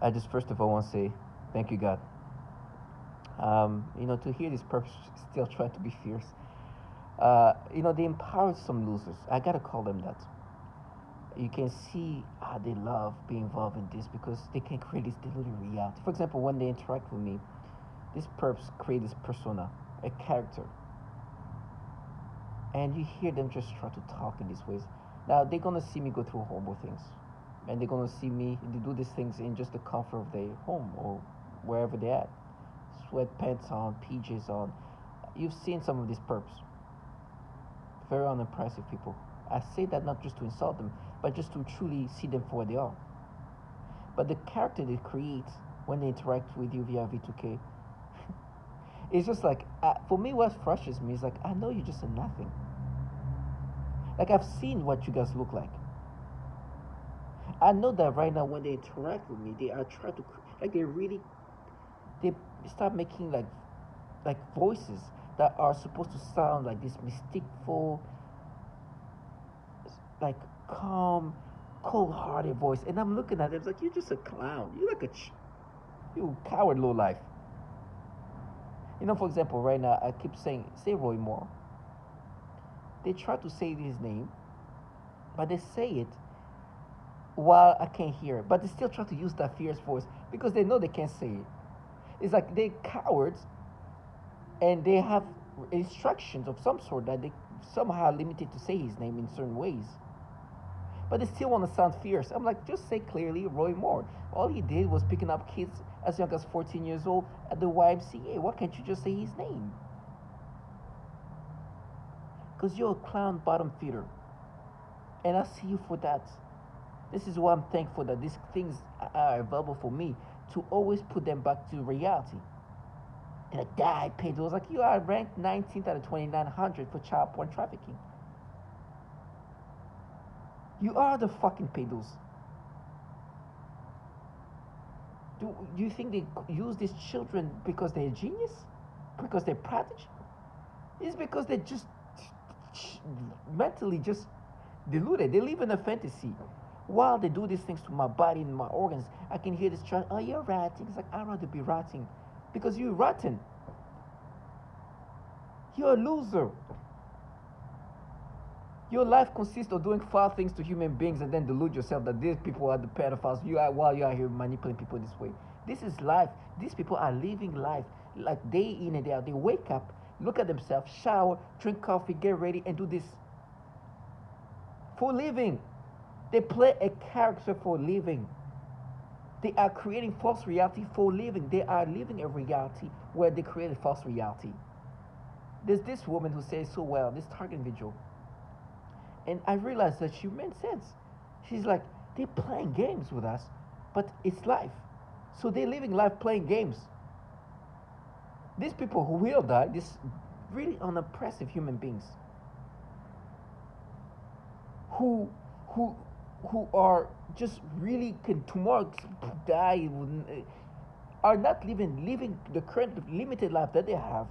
I just first of all want to say thank you, God. To hear these perps still trying to be fierce. They empowered some losers. I gotta call them that. You can see how they love being involved in this because they can create this deluded reality. For example, when they interact with me, these perps create this persona, a character, and you hear them just try to talk in these ways. Now they're gonna see me go through horrible things, and they're gonna see me do these things in just the comfort of their home or wherever they're at, sweatpants on, PJs on. You've seen some of these perps, very unimpressive people. I say that not just to insult them, but just to truly see them for what they are. But the character they create when they interact with you via V2K, it's just like, for me, what frustrates me is like, I know you're just a nothing. Like, I've seen what you guys look like. I know that right now when they interact with me, they are trying to, like, they start making like voices that are supposed to sound like this mysticful, like calm, cold-hearted voice, and I'm looking at them it's like you're just a clown. You're like you coward low life. For example, right now I keep saying say Roy Moore. They try to say his name, but they say it while I can't hear it. But they still try to use that fierce voice because they know they can't say it. It's like they're cowards, and they have instructions of some sort that they somehow limited to say his name in certain ways. But they still want to sound fierce. I'm like, just say clearly Roy Moore. All he did was picking up kids as young as 14 years old at the YMCA. Why can't you just say his name? Because you're a clown bottom feeder. And I see you for that. This is why I'm thankful that these things are available for me to always put them back to reality. And a guy paid those like you are ranked 19th out of 2,900 for child porn trafficking. You are the fucking pedos. Do you think they use these children because they're genius? Because they're prodigy? It's because they're just mentally just deluded. They live in a fantasy. While they do these things to my body and my organs, I can hear this child, oh, you're ratting. It's like, I'd rather be ratting. Because you're rotten. You're a loser. Your life consists of doing foul things to human beings and then delude yourself that these people are the pedophiles while you are here manipulating people this way. This is life. These people are living life like day in and day out. They wake up, look at themselves, shower, drink coffee, get ready, and do this for living. They play a character for living. They are creating false reality for living. They are living a reality where they create a false reality. There's this woman who says so well, this target individual. And I realized that she made sense. She's like, they're playing games with us, but it's life. So they're living life playing games. These people who will die, these really unimpressive human beings, who who who are just really can tomorrow die, are not living the current limited life that they have,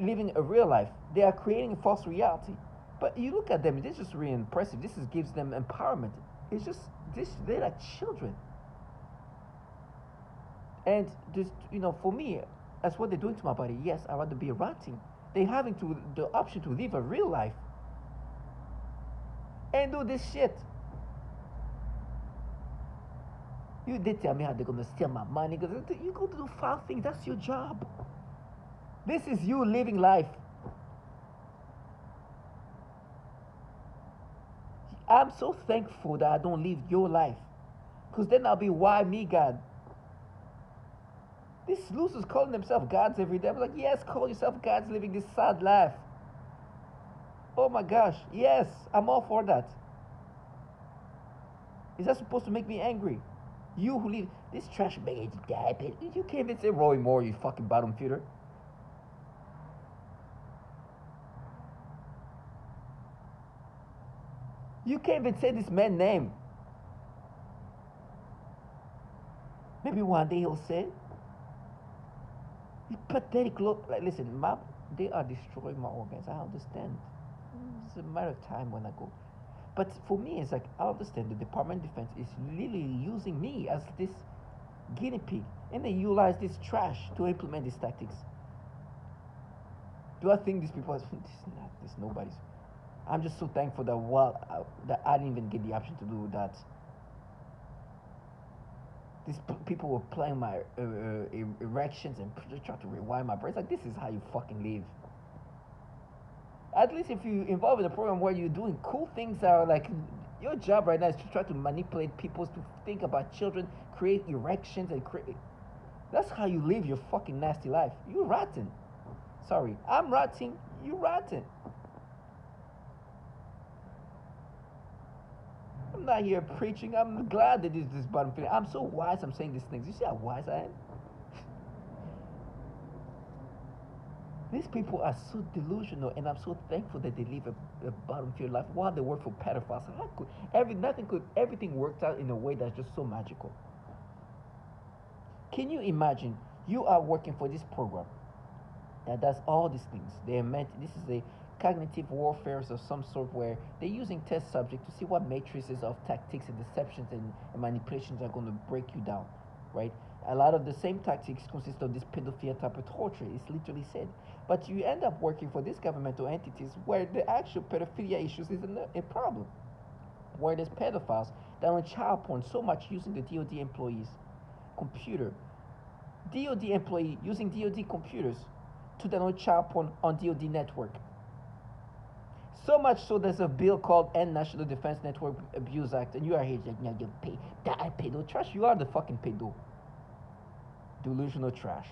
living a real life. They are creating a false reality. But you look at them, it's just really impressive. This is, gives them empowerment. It's just this, they're like children. And just for me, that's what they're doing to my body. Yes, I'd rather be rotting. They're having to the option to live a real life and do this shit. They tell me how they're gonna steal my money. You go to do foul things. That's your job. This is you living life. I'm so thankful that I don't live your life. Because then I'll be, why me, God? These losers calling themselves gods every day. I'm like, yes, call yourself gods living this sad life. Oh my gosh, yes, I'm all for that. Is that supposed to make me angry? You who live this trash bag, you can't even say Roy Moore, you fucking bottom feeder. You can't even say this man's name. Maybe one day he'll say, you pathetic look. Like, listen, they are destroying my organs. I understand. It's a matter of time when I go. But for me, it's like I understand the Department of Defense is literally using me as this guinea pig, and they utilize this trash to implement these tactics. Do I think these people? This nobody's. I'm just so thankful that that I didn't even get the option to do that. These people were playing my erections and trying to rewind my brain. It's like, this is how you fucking live. At least if you involve in a program where you're doing cool things that are like, your job right now is to try to manipulate people to think about children, create erections, and create. That's how you live your fucking nasty life. You rotten. Sorry, I'm rotting. You rotten. I'm not here preaching. I'm glad that this bottom feeling. I'm so wise. I'm saying these things. You see how wise I am? These people are so delusional, and I'm so thankful that they live a bottom feeder life while they work for pedophiles. How could everything worked out in a way that's just so magical? Can you imagine you are working for this program that does all these things? They are meant. This is a cognitive warfare of some sort where they're using test subjects to see what matrices of tactics and deceptions and manipulations are going to break you down, right? A lot of the same tactics consist of this pedophilia type of torture. It's literally said. But you end up working for these governmental entities where the actual pedophilia issues isn't a problem. Where there's pedophiles that are on child porn so much using the DoD employees' computer. DoD employee using DoD computers to download child porn on DoD network. So much so there's a bill called End National Defense Network Abuse Act, and you are here like, yeah, you pay that pedo trash. You are the fucking pedo. Delusional trash.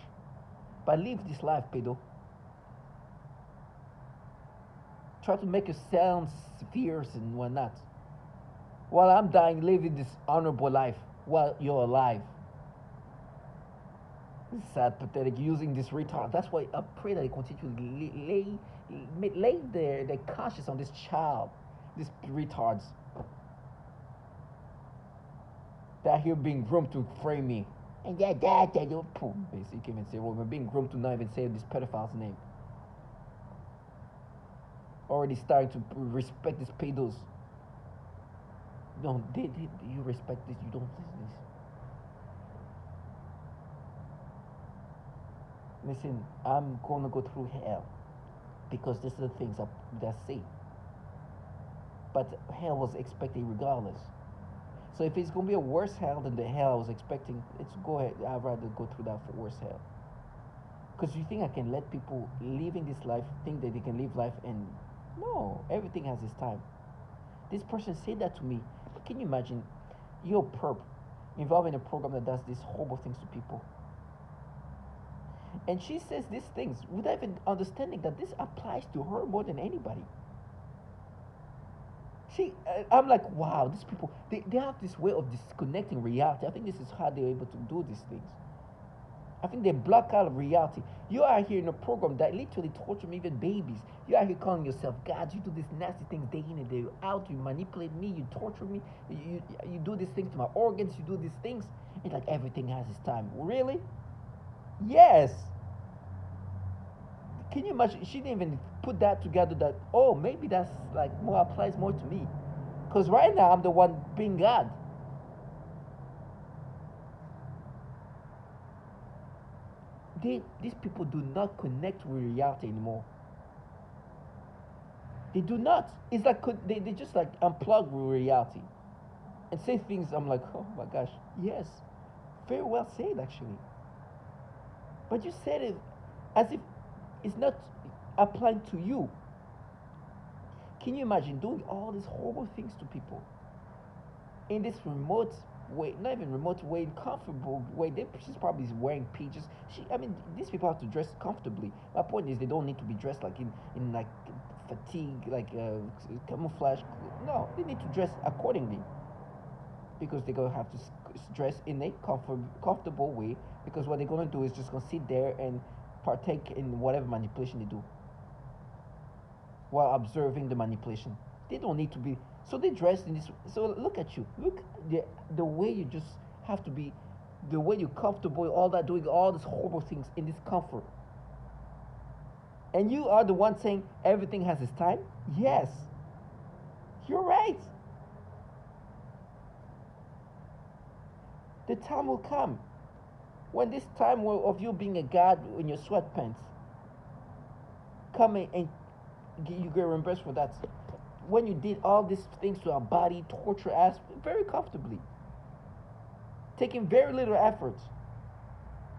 But live this life, pedo. Try to make it sound fierce and whatnot. While I'm dying, living this honorable life while you're alive. It's sad, pathetic, using this retard. That's why I pray that they continue to lay their conscience on this child, these retards. They're here being groomed to frame me. And yeah, they don't poop. Basically, you can't even say, well, we're being groomed to not even say this pedophile's name. Already starting to respect these pedos. No, you respect this, you don't this. Listen, I'm gonna go through hell because these are the things that say. But hell was expected regardless. So if it's gonna be a worse hell than the hell I was expecting, let's go ahead. I'd rather go through that for worse hell. Because you think I can let people living this life think that they can live life, and no, everything has its time. This person said that to me. Can you imagine? You're a perp involved in a program that does these horrible things to people. And she says these things without even understanding that this applies to her more than anybody. I'm like, wow, these people, they have this way of disconnecting reality. I think this is how they're able to do these things. I think they block out reality. You are here in a program that literally torture even babies. You are here calling yourself God. You do these nasty things day in and day out. You manipulate me. You torture me. You do these things to my organs. You do these things. It's like everything has its time. Really? Yes. Can you imagine? She didn't even put that together that, oh, maybe that's like more applies more to me. Because right now I'm the one being God. These people do not connect with reality anymore. They do not. It's like they just like unplug with reality and say things. I'm like, oh my gosh, yes, very well said actually. But you said it as if it's not applying to you. Can you imagine doing all these horrible things to people in this remote way, not even remote way, comfortable way? She's probably wearing pages. These people have to dress comfortably. My point is, they don't need to be dressed like in like fatigue, like camouflage. No, they need to dress accordingly because they're gonna have to dress in a comfortable way. Because what they're gonna do is just gonna sit there and partake in whatever manipulation they do while observing the manipulation. They don't need to be. So they dress in this. So look at you. Look the way you just have to be, the way you're comfortable, all that, doing all these horrible things in this comfort. And you are the one saying everything has its time? Yes. You're right. The time will come when this time of you being a god in your sweatpants come and you get reimbursed for that. When you did all these things to our body, torture us very comfortably, taking very little effort,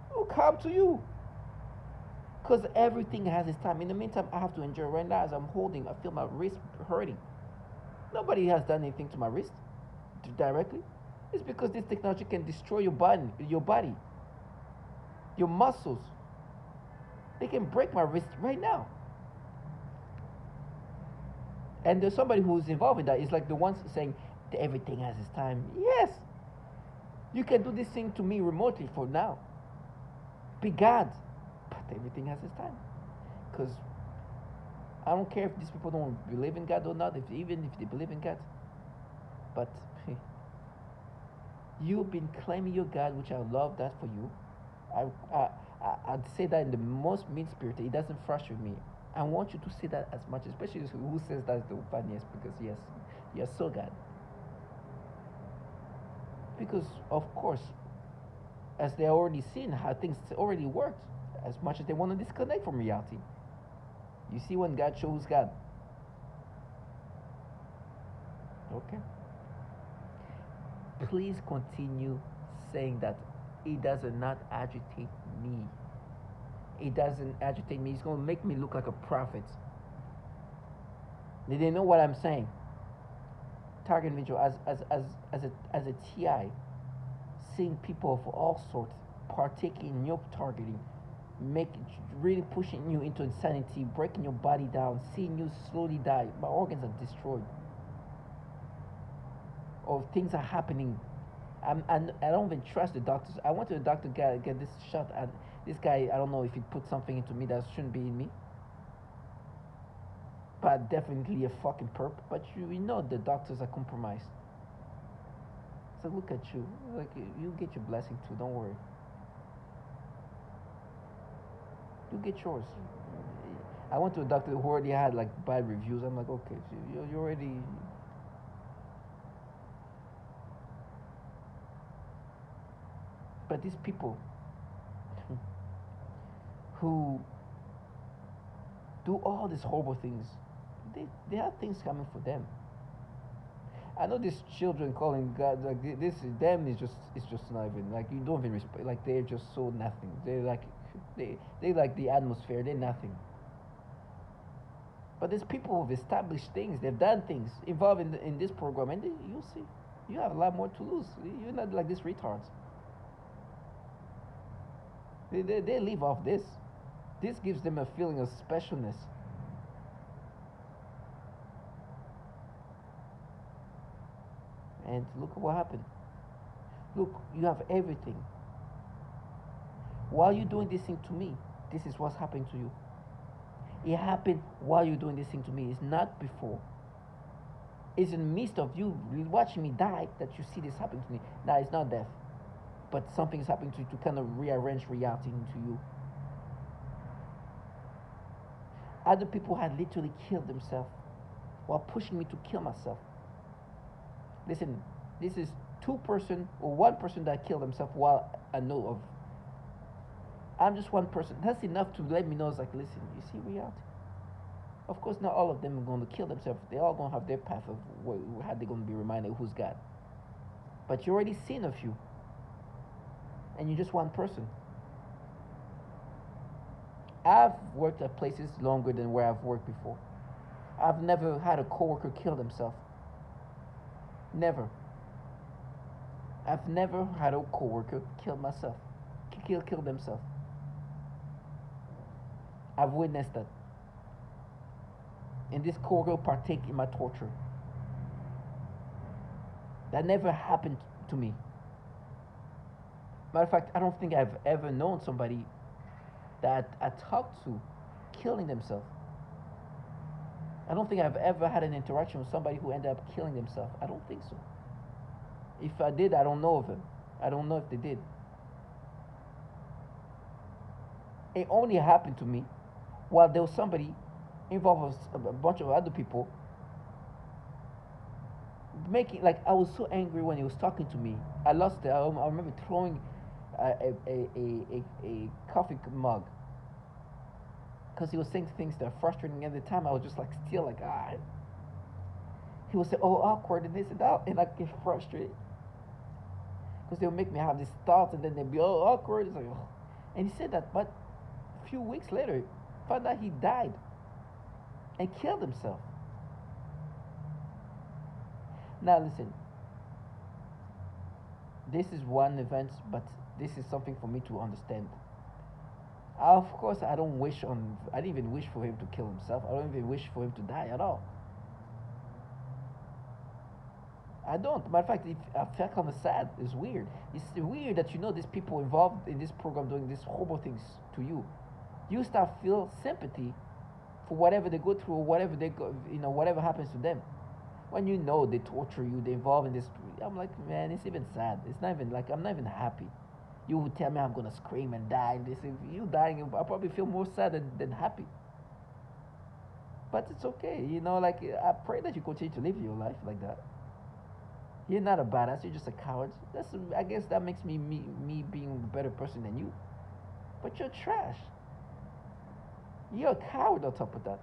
it will come to you. Because everything has its time. In the meantime, I have to endure. Right now, as I'm holding, I feel my wrist hurting. Nobody has done anything to my wrist directly. It's because this technology can destroy your body, your muscles. They can break my wrist right now. And there's somebody who's involved in that. It's like the ones saying everything has its time. Yes, you can do this thing to me remotely for now. Be God, but everything has its time. Because I don't care if these people don't believe in God or not, even if they believe in God. But you've been claiming your God, which I love that for you. I'd say that in the most mean spirit. It doesn't frustrate me. I want you to say that as much, especially who says that's the funniest, because yes, you're so God. Because of course, as they already seen how things already worked, as much as they want to disconnect from reality. You see when God shows God. Okay. Please continue saying that it does not agitate me. It doesn't agitate me. It's going to make me look like a prophet. They know what I'm saying. Target individual as a TI, seeing people of all sorts partaking in your targeting, really pushing you into insanity, breaking your body down, seeing you slowly die. My organs are destroyed. Or things are happening. I don't even trust the doctors. I went to the doctor to get this shot, and this guy, I don't know if he put something into me that shouldn't be in me. But definitely a fucking perp. But you know the doctors are compromised. So look at you. Like, you get your blessing too, don't worry. You get yours. I went to a doctor who already had like bad reviews. I'm like, okay, so you already. But these people who do all these horrible things, they have things coming for them. I know these children calling God like this is them is just not even like you don't even respect, like they're just so nothing. They're like they like the atmosphere. They're nothing. But there's people who've established things. They've done things involved in this program, and you'll see you have a lot more to lose. You're not like these retards. They live off this. This gives them a feeling of specialness. And look at what happened. Look, you have everything. While you're doing this thing to me, this is what's happening to you. It happened while you're doing this thing to me. It's not before. It's in the midst of you watching me die that you see this happen to me. Now, it's not death. But something is happening to you to kind of rearrange reality into you. Other people had literally killed themselves while pushing me to kill myself. Listen, this is 2 person or 1 person that killed themselves while I know of. I'm just 1 person. That's enough to let me know. It's like, listen, you see reality. Of course, not all of them are going to kill themselves. They're all going to have their path of how they're going to be reminded who's God. But you already seen a few. And you're just 1 person. I've worked at places longer than where I've worked before. I've never had a coworker kill themselves. Never. I've never had a coworker kill myself. Kill themselves. I've witnessed that. And this coworker partake in my torture. That never happened to me. Matter of fact, I don't think I've ever known somebody that I talked to killing themselves. I don't think I've ever had an interaction with somebody who ended up killing themselves. I don't think so. If I did, I don't know of them. I don't know if they did. It only happened to me while there was somebody involved with a bunch of other people making like I was so angry when he was talking to me. I lost it. I remember throwing a coffee mug because he was saying things that are frustrating. At the time, I was just like still like ah. He would say, "Oh, awkward," and this and that, and I get frustrated because they would make me have these thoughts, and then they'd be oh awkward. It's like, oh. And he said that, but a few weeks later, found out he died and killed himself. Now listen, this is one event, but this is something for me to understand. Of course, I don't wish on. I didn't even wish for him to kill himself. I don't even wish for him to die at all. I don't. Matter of fact, I felt kind of sad. It's weird. It's weird that you know these people involved in this program doing these horrible things to you. You start feel sympathy for whatever they go through or whatever they go, whatever happens to them. When you know they torture you, they involve in this. I'm like, man, it's even sad. It's not even like I'm not even happy. You would tell me I'm gonna scream and die. And this, if you dying, I probably feel more sad than happy. But it's okay, Like I pray that you continue to live your life like that. You're not a badass. You're just a coward. I guess that makes me being a better person than you. But you're trash. You're a coward on top of that.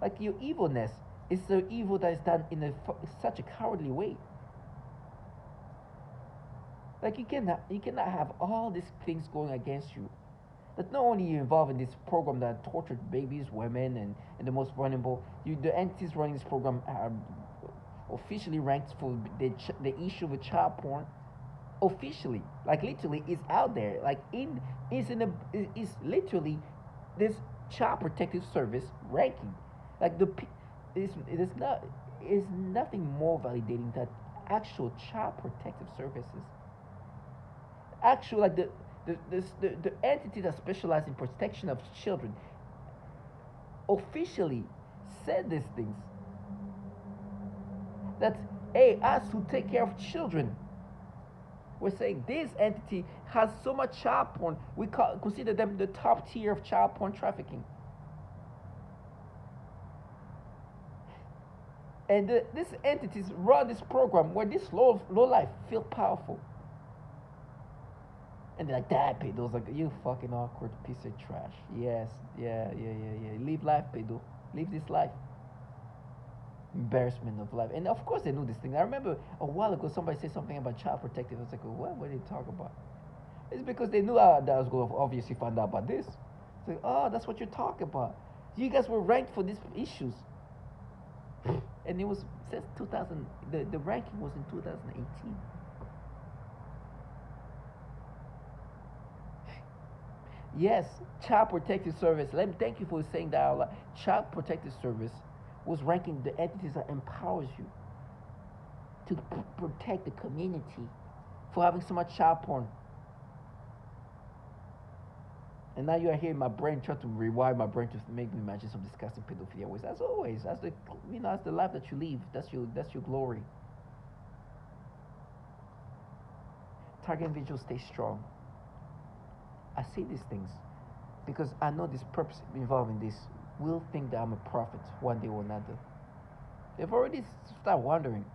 Like your evilness is the evil that is done in such a cowardly way. Like you cannot have all these things going against you. That not only you involved in this program that tortured babies, women, and the most vulnerable. The entities running this program are officially ranked for the issue with child porn. Officially, like literally, is out there. Like is literally this child protective service ranking. Like is nothing more validating that actual child protective services actual like the entity that specializes in protection of children officially said these things that hey us who take care of children we're saying this entity has so much child porn consider them the top tier of child porn trafficking. And these entities run this program where this low life feel powerful. And they're like, that pedo's like, you fucking awkward piece of trash. Yes, yeah. Live life, pedo. Live this life. Embarrassment of life. And of course they knew this thing. I remember a while ago somebody said something about child protective. I was like, what were they talking about? It's because they knew that I was going to obviously find out about this. It's like, oh, that's what you're talking about. You guys were ranked for these issues. And it was since 2000. The ranking was in 2018. Yes, Child Protective Service. Let me thank you for saying that out loud. Child Protective Service was ranking the entities that empowers you to protect the community for having so much child porn. And now you are hearing my brain try to rewire my brain to make me imagine some disgusting pedophilia ways. As always, that's that's the life that you live. That's your glory. Target individuals stay strong. I say these things because I know these perps involved in this will think that I'm a prophet one day or another. They've already started wondering.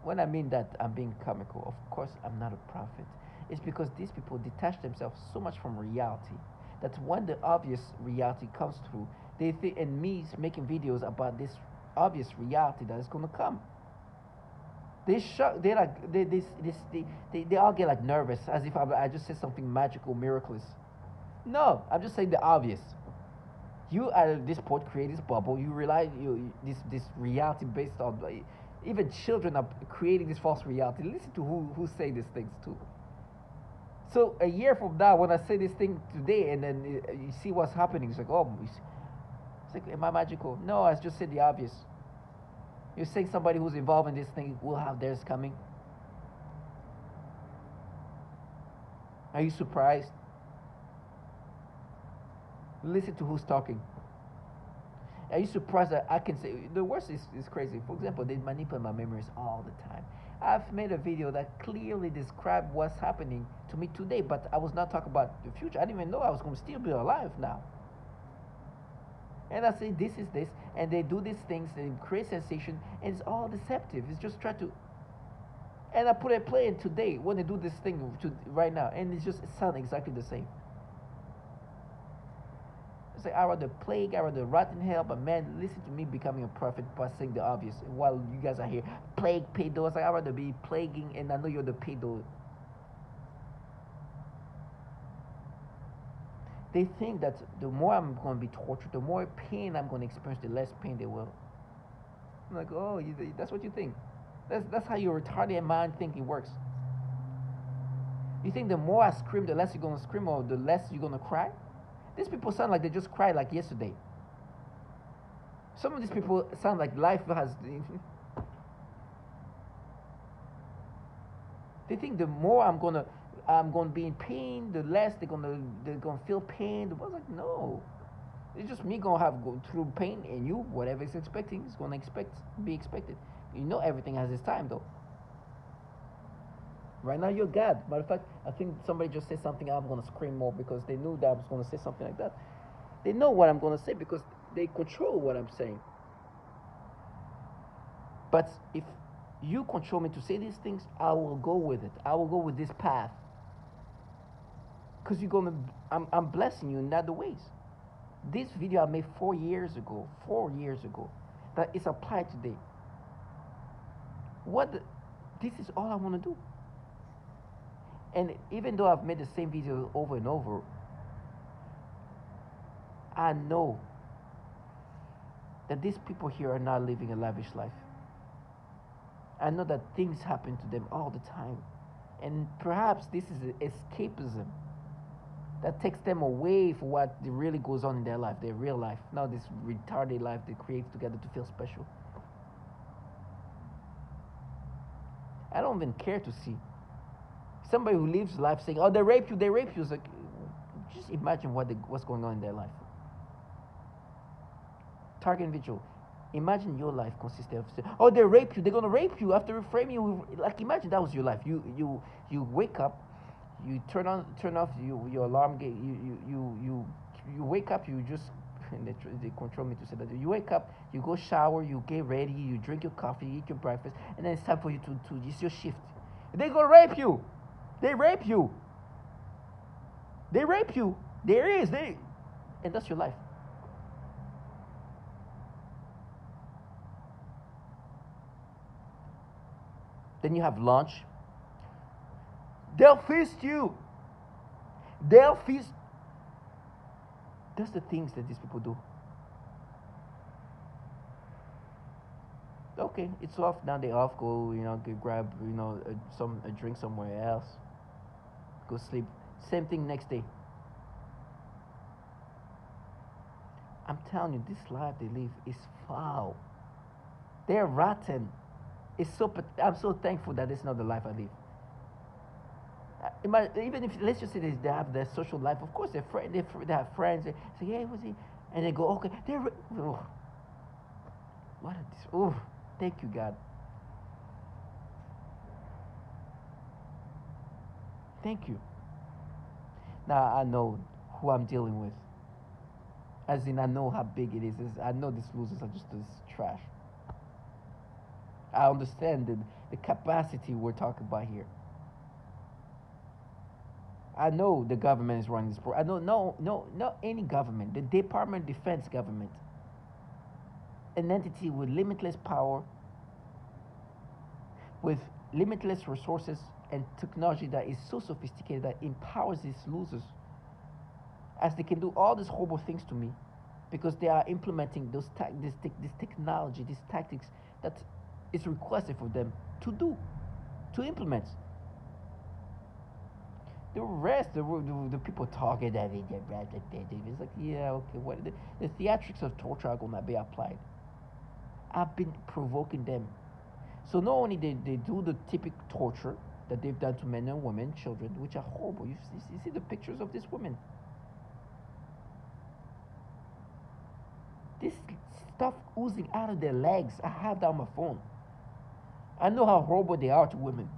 When I mean that I'm being comical, of course I'm not a prophet. It's because these people detach themselves so much from reality that when the obvious reality comes through, they think, and me making videos about this obvious reality that is going to come. They shock. They like they all get like nervous as if I just said something magical, miraculous. No, I'm just saying the obvious. You at this point create this bubble. You realize this reality based on even children are creating this false reality. Listen to who say these things too. So a year from now, when I say this thing today, and then you see what's happening, it's like, oh, it's like, am I magical? No, I just said the obvious. You're saying somebody who's involved in this thing will have theirs coming. Are you surprised? Listen to who's talking. Are you surprised that I can say the worst is crazy? For example, they manipulate my memories all the time. I've made a video that clearly described what's happening to me today, but I was not talking about the future. I didn't even know I was going to still be alive now. And I say this is this, and they do these things, they create sensation, and it's all deceptive. It's just try to And I put a play in today when they do this thing right now, and it sounds exactly the same. It's like I rather plague, I rather rot in hell, but man, listen to me becoming a prophet by saying the obvious while you guys are here. Plague, pedo. It's like I rather be plaguing, and I know you're the pedo. They think that the more I'm going to be tortured, the more pain I'm going to experience, the less pain they will. I'm like, oh, that's what you think. That's how your retarded mind thinking works. You think the more I scream, the less you're going to scream, or the less you're going to cry? These people sound like they just cried like yesterday. Some of these people sound like life has... They think the more I'm gonna be in pain, the less they're gonna feel pain. I was like, no, it's just me gonna go through pain, and you, whatever it's expecting, is gonna be expected. You know, everything has its time, though. Right now, you're God. Matter of fact, I think somebody just said something. I'm gonna scream more because they knew that I was gonna say something like that. They know what I'm gonna say because they control what I'm saying. But if you control me to say these things, I will go with it. I will go with this path. Because I'm blessing you in other ways. This video I made 4 years ago, that is applied today. This is all I want to do. And even though I've made the same video over and over, I know that these people here are not living a lavish life. I know that things happen to them all the time. And perhaps this is escapism that takes them away from what really goes on in their life, their real life. Not this retarded life they create together to feel special. I don't even care to see somebody who lives life saying, oh, they raped you. It's like, just imagine what's going on in their life. Target individual. Imagine your life consisting of, oh, they rape you. They're gonna rape you after reframing you. Like, imagine that was your life. You wake up, you turn off your alarm gate. You wake up. You just and they control me to say that. You wake up, you go shower, you get ready, you drink your coffee, you eat your breakfast, and then it's time for you to it's your shift. They're gonna rape you. They rape you. They rape you. And that's your life. Then you have lunch. They'll feast you. That's the things that these people do. Okay, it's off. Now they off. Go, grab, a drink somewhere else. Go sleep. Same thing next day. I'm telling you, this life they live is foul. They're rotten. I'm so thankful that it's not the life I live. Even if, let's just say they have their social life, of course they have friends. They say, hey, what's he? And they go, okay, what is this? Oh, thank you, God. Thank you. Now I know who I'm dealing with. As in, I know how big it is. I know these losers are just this trash. I understand the capacity we're talking about here. I know the government is running this program. I know, no, not any government. The Department of Defense government. An entity with limitless power, with limitless resources and technology that is so sophisticated that empowers these losers, as they can do all these horrible things to me, because they are implementing this technology, these tactics that is requested for them to implement. The rest, the people talking that it's like, yeah, okay, what the theatrics of torture are gonna be applied. I've been provoking them. So not only they do the typical torture that they've done to men and women, children, which are horrible. You see the pictures of these women. This stuff oozing out of their legs. I have that on my phone. I know how horrible they are to women.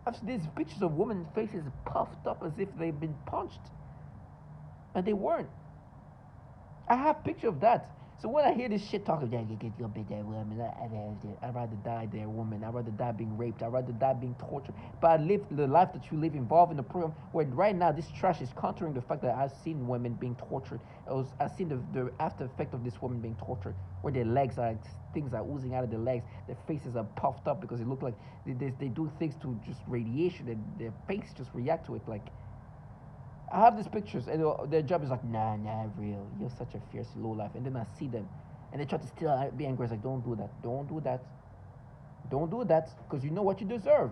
I've seen these pictures of women's faces puffed up as if they've been punched. And they weren't. I have a picture of that. So when I hear this shit talking, yeah, you get your bit that woman, I'd rather die there, woman. I'd rather die being raped. I'd rather die being tortured. But I live the life that you live involved in the program where right now this trash is countering the fact that I've seen women being tortured. I've seen the after effect of this woman being tortured, where their legs are, things are oozing out of their legs. Their faces are puffed up because it look like they do things to just radiation, and their face just react to it like. I have these pictures, and their job is like, nah, real. You're such a fierce low life. And then I see them, and they try to still be angry. It's like, don't do that. Don't do that. Don't do that, because you know what you deserve.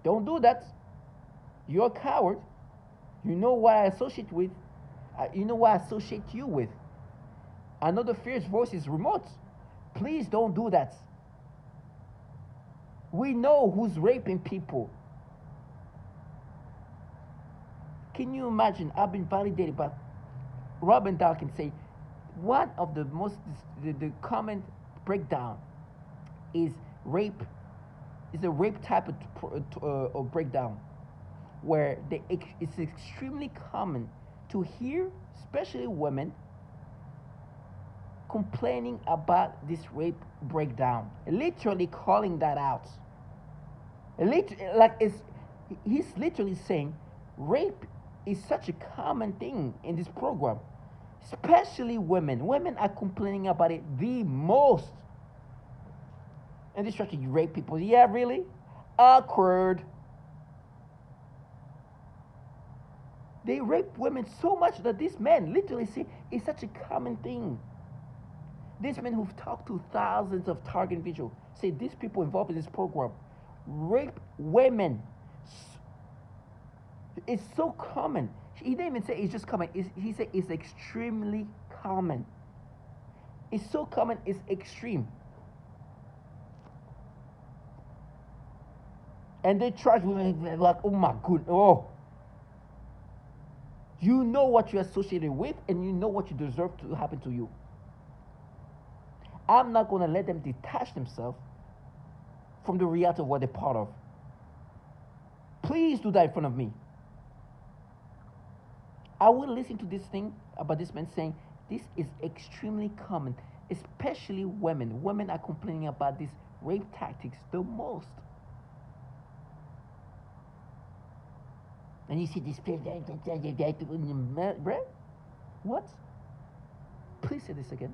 Don't do that. You're a coward. You know what I associate with. You know what I associate you with. I know the fierce voice is remote. Please don't do that. We know who's raping people. Can you imagine? I've been validated, but Robin Dahl can say one of the most the common breakdown is rape. Is a rape type of breakdown where it's extremely common to hear, especially women, complaining about this rape breakdown, literally calling that out. He's literally saying rape is such a common thing in this program, especially women. Women are complaining about it the most. And this strategy, you rape people. Yeah, really? Awkward. They rape women so much that these men literally say it's such a common thing. These men who've talked to thousands of target individuals say these people involved in this program rape women. It's so common. He didn't even say it's just common. He said it's extremely common. It's so common, it's extreme. And they charge women like, oh my god, oh. You know what you're associated with, and you know what you deserve to happen to you. I'm not going to let them detach themselves from the reality of what they're part of. Please do that in front of me. I will listen to this thing about this man saying this is extremely common, especially women. Women are complaining about these rape tactics the most. And you see this place, what? Please say this again.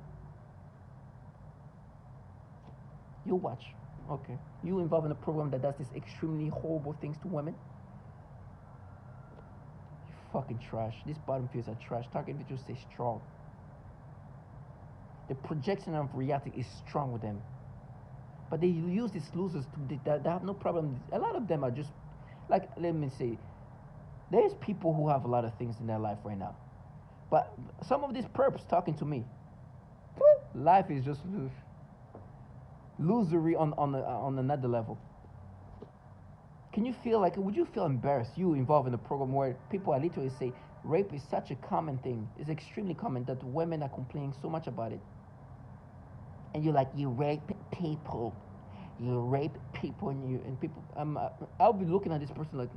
You watch. Okay. You involved in a program that does these extremely horrible things to women? You fucking trash. These bottom feels are trash. Target individuals stay strong. The projection of reality is strong with them. But they use these losers they have no problem. A lot of them are just, like, let me say, there's people who have a lot of things in their life right now. But some of these perps talking to me, life is just losery on another level. Can you feel like, would you feel embarrassed, you involved in a program where people are literally say rape is such a common thing, it's extremely common that women are complaining so much about it. And you're like, you rape people. You rape people and people, I'll be looking at this person like,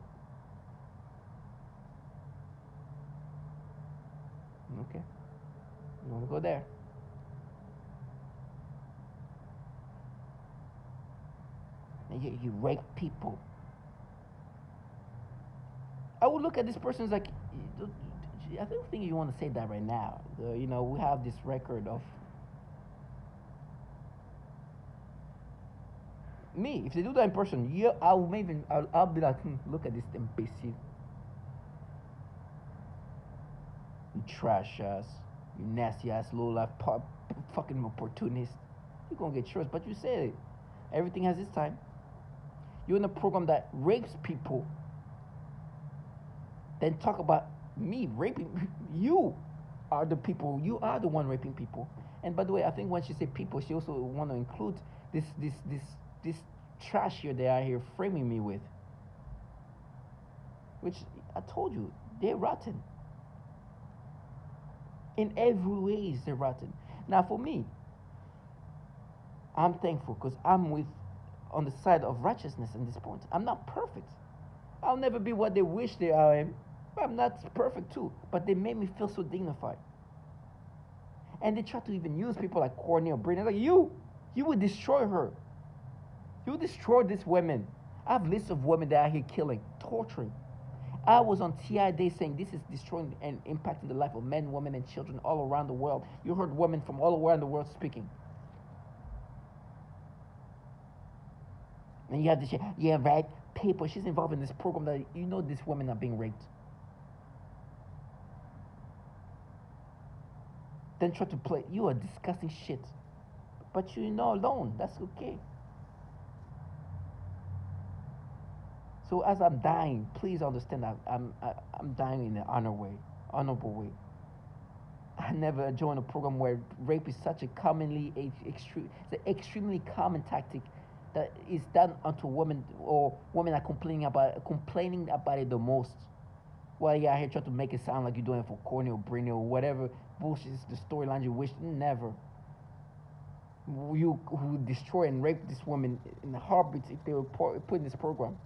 okay, you want to go there? And you rape people. I would look at this person as like, I don't think you want to say that right now. We have this record of me. If they do that in person, yeah, I'll be like, look at this imbecile. You trash ass, you nasty ass, low life, fucking opportunist. You're gonna get yours, but you said it. Everything has its time. You're in a program that rapes people. Then talk about me raping. You are the people. You are the one raping people. And by the way, I think when she said people, she also want to include this trash here they are here framing me with. Which I told you, they're rotten. In every ways, they're rotten. Now, for me, I'm thankful because I'm on the side of righteousness in this point. I'm not perfect. I'll never be what they wish they are. I'm not perfect too, but they made me feel so dignified. And they try to even use people like Courtney or Brittany. Like you would destroy her. You destroy these women. I have lists of women that are here killing, torturing. I was on TI Day saying this is destroying and impacting the life of men, women, and children all around the world. You heard women from all around the world speaking. And you have this, yeah, right, paper. She's involved in this program that you know these women are being raped. Then try to play. You are disgusting shit. But you're not alone. That's okay. So as I'm dying, please understand that I'm dying in an honorable way. I never joined a program where rape is such a it's an extremely common tactic that is done unto women, or women are complaining about it the most. Well, yeah, here try to make it sound like you're doing it for Courtney or Brittany or whatever bullshit is the storyline you wish. Never. You who destroy and rape this woman in heartbeats if they were put in this program.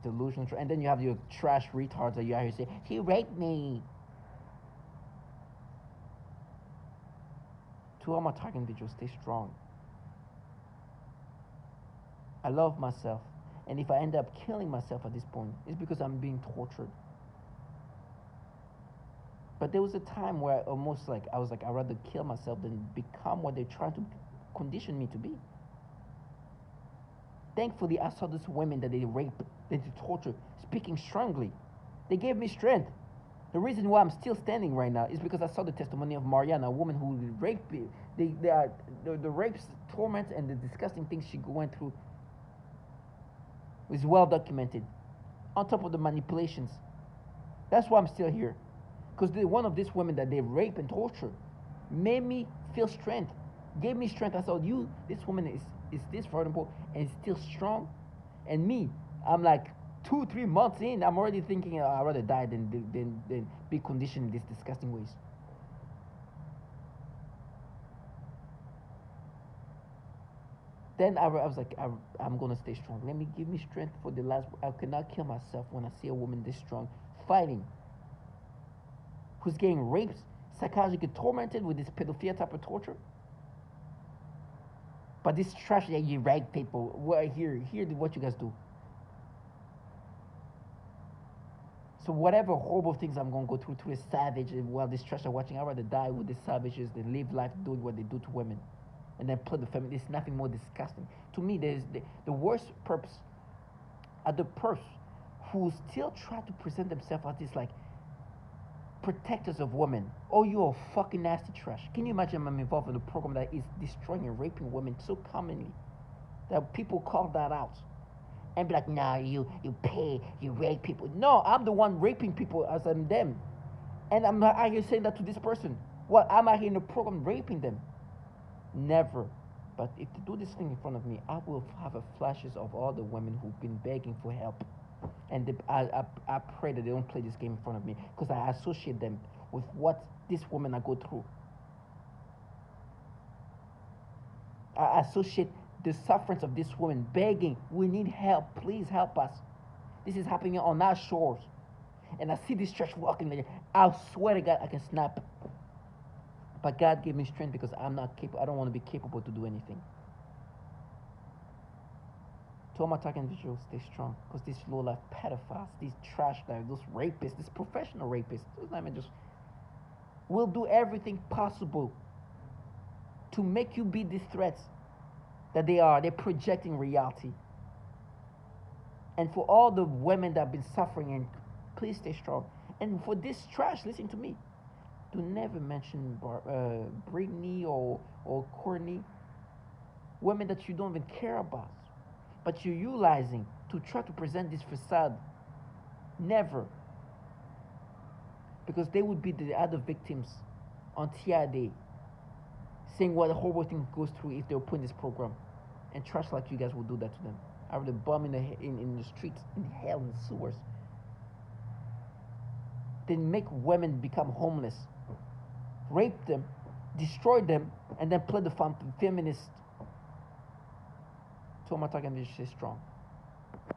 Delusional. And then you have your trash retards that you out here say, he raped me. To all my target individuals, stay strong. I love myself. And if I end up killing myself at this point, it's because I'm being tortured. But there was a time where I was like, I'd rather kill myself than become what they're trying to condition me to be. Thankfully, I saw these women that they rape, that they torture, speaking strongly. They gave me strength. The reason why I'm still standing right now is because I saw the testimony of Mariana, a woman who raped me. The rapes, torments, and the disgusting things she went through is well documented. On top of the manipulations. That's why I'm still here. Because one of these women that they rape and torture made me feel strength. Gave me strength. I saw this woman is this vulnerable and still strong. And me, I'm like 2-3 months in, I'm already thinking I'd rather die than be conditioned in these disgusting ways. Then I was like, I'm gonna stay strong. Let me give me strength for the last. I cannot kill myself when I see a woman this strong, fighting, who's getting raped, psychologically tormented with this pedophilia type of torture. But this trash that you rape people, well, hear what you guys do. So whatever horrible things I'm gonna go through to a savage while this trash are watching, I'd rather die with these savages than live life doing what they do to women. And then play the family. There's nothing more disgusting. To me, there's the worst perps are the perps who still try to present themselves as this like protectors of women. Oh, you're a fucking nasty trash. Can you imagine I'm involved in a program that is destroying and raping women so commonly that people call that out and be like, nah, you pay, you rape people. No, I'm the one raping people as I'm them. And I'm not out here saying that to this person. Well, I'm out here in the program raping them. Never. But if they do this thing in front of me, I will have flashes of all the women who've been begging for help. And I pray that they don't play this game in front of me because I associate them with what these women are going through. I associate the sufferance of this woman begging, we need help, please help us. This is happening on our shores. And I see this church walking there. I swear to God, I can snap. But God gave me strength because I'm not capable. I don't want to be capable to do anything. To all my talking individuals, stay strong. Because these low-life pedophiles, these trash guys, those rapists, these professional rapists, those not even just will do everything possible to make you be these threats that they are. They're projecting reality. And for all the women that have been suffering, and please stay strong. And for this trash, listen to me. Do never mention Brittany or Courtney, women that you don't even care about, but you're utilizing to try to present this facade. Never. Because they would be the other victims on TI Day, saying what a horrible thing goes through if they were put in this program. And trash like you guys will do that to them. I would bomb in the streets, in hell, in the sewers. Then make women become homeless. Rape them, destroy them, and then play the feminist. So my target is stay strong.